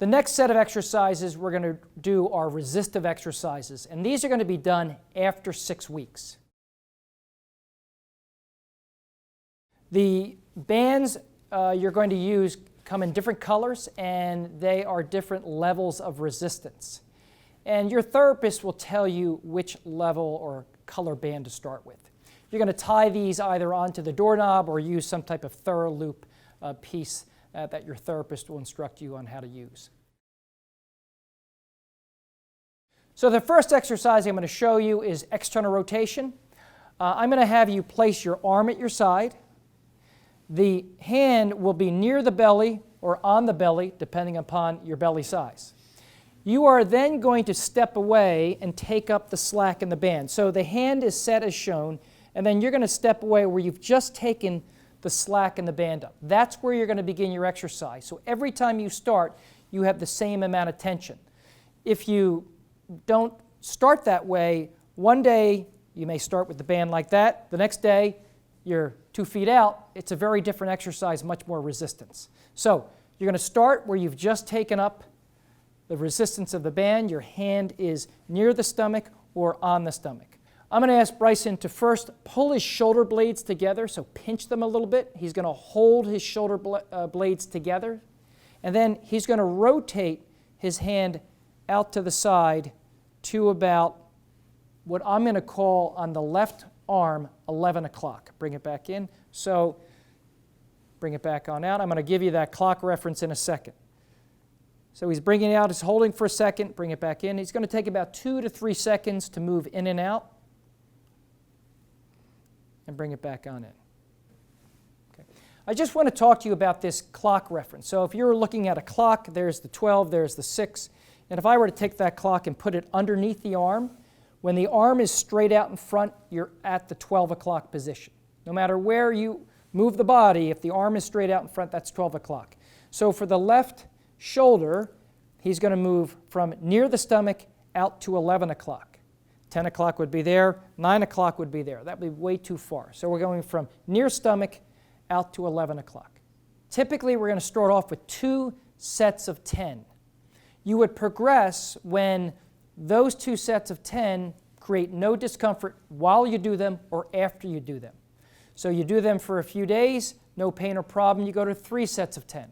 The next set of exercises we're going to do are resistive exercises, and these are going to be done after 6 weeks. The bands you're going to use come in different colors, and they are different levels of resistance. And your therapist will tell you which level or color band to start with. You're going to tie these either onto the doorknob or use some type of thorough loop piece that your therapist will instruct you on how to use. So the first exercise I'm going to show you is external rotation. I'm going to have you place your arm at your side. The hand will be near the belly or on the belly, depending upon your belly size. You are then going to step away and take up the slack in the band. So the hand is set as shown, and then you're going to step away where you've just taken the slack in the band up. That's where you're going to begin your exercise. So every time you start, you have the same amount of tension. If you don't start that way, one day you may start with the band like that. The next day, you're 2 feet out. It's a very different exercise, much more resistance. So you're going to start where you've just taken up the resistance of the band. Your hand is near the stomach or on the stomach. I'm going to ask Bryson to first pull his shoulder blades together, so pinch them a little bit. He's going to hold his shoulder blades together, and then he's going to rotate his hand out to the side to about what I'm going to call on the left arm 11 o'clock. Bring it back in. So bring it back on out. I'm going to give you that clock reference in a second. So he's bringing it out, he's holding for a second, bring it back in. He's going to take about 2 to 3 seconds to move in and out and bring it back on in. Okay. I just want to talk to you about this clock reference. So if you're looking at a clock, there's the 12, there's the 6. And if I were to take that clock and put it underneath the arm, when the arm is straight out in front, you're at the 12 o'clock position. No matter where you move the body, if the arm is straight out in front, that's 12 o'clock. So for the left shoulder, he's going to move from near the stomach out to 11 o'clock. 10 o'clock would be there, 9 o'clock would be there. That would be way too far. So we're going from near stomach out to 11 o'clock. Typically, we're going to start off with 2 sets of 10. You would progress when those 2 sets of 10 create no discomfort while you do them or after you do them. So you do them for a few days, no pain or problem, you go to 3 sets of 10.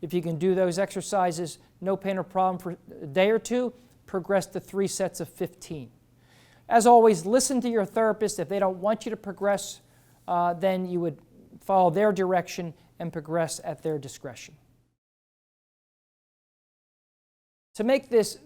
If you can do those exercises, no pain or problem for a day or 2, progress to 3 sets of 15. As always, listen to your therapist. If they don't want you to progress, then you would follow their direction and progress at their discretion. To make this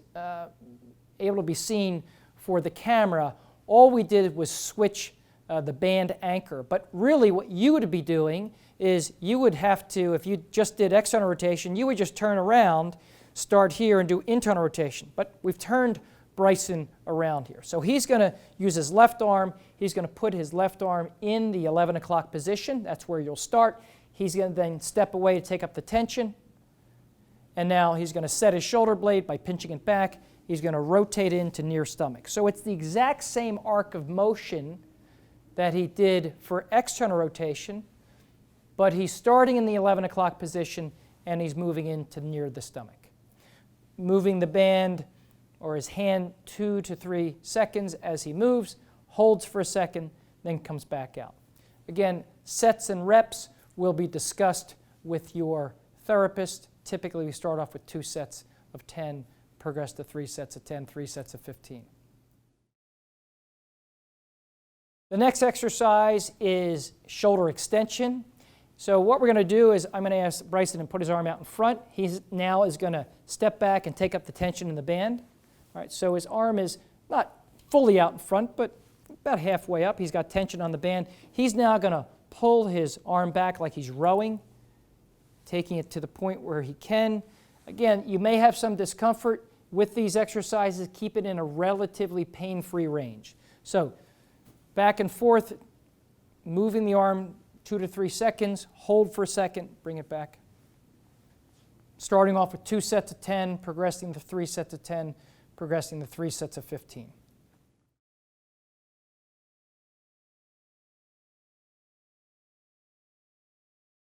able to be seen for the camera, all we did was switch the band anchor. But really what you would be doing is you would have to, if you just did external rotation, you would just turn around, start here and do internal rotation. But we've turned Bryson around here. So he's going to use his left arm. He's going to put his left arm in the 11 o'clock position. That's where you'll start. He's going to then step away to take up the tension. And now he's going to set his shoulder blade by pinching it back. He's going to rotate into near stomach. So it's the exact same arc of motion that he did for external rotation, but he's starting in the 11 o'clock position and he's moving into near the stomach. Moving the band or his hand 2 to 3 seconds as he moves, holds for a second, then comes back out. Again, sets and reps will be discussed with your therapist. Typically, we start off with 2 sets of 10, progress to 3 sets of 10, 3 sets of 15. The next exercise is shoulder extension. So what we're going to do is I'm going to ask Bryson to put his arm out in front. He now is going to step back and take up the tension in the band. All right, so his arm is not fully out in front, but about halfway up. He's got tension on the band. He's now going to pull his arm back like he's rowing, taking it to the point where he can. Again, you may have some discomfort with these exercises. Keep it in a relatively pain-free range. So back and forth, moving the arm 2 to 3 seconds, hold for a second, bring it back. Starting off with 2 sets of 10, progressing to 3 sets of 10, progressing to 3 sets of 15.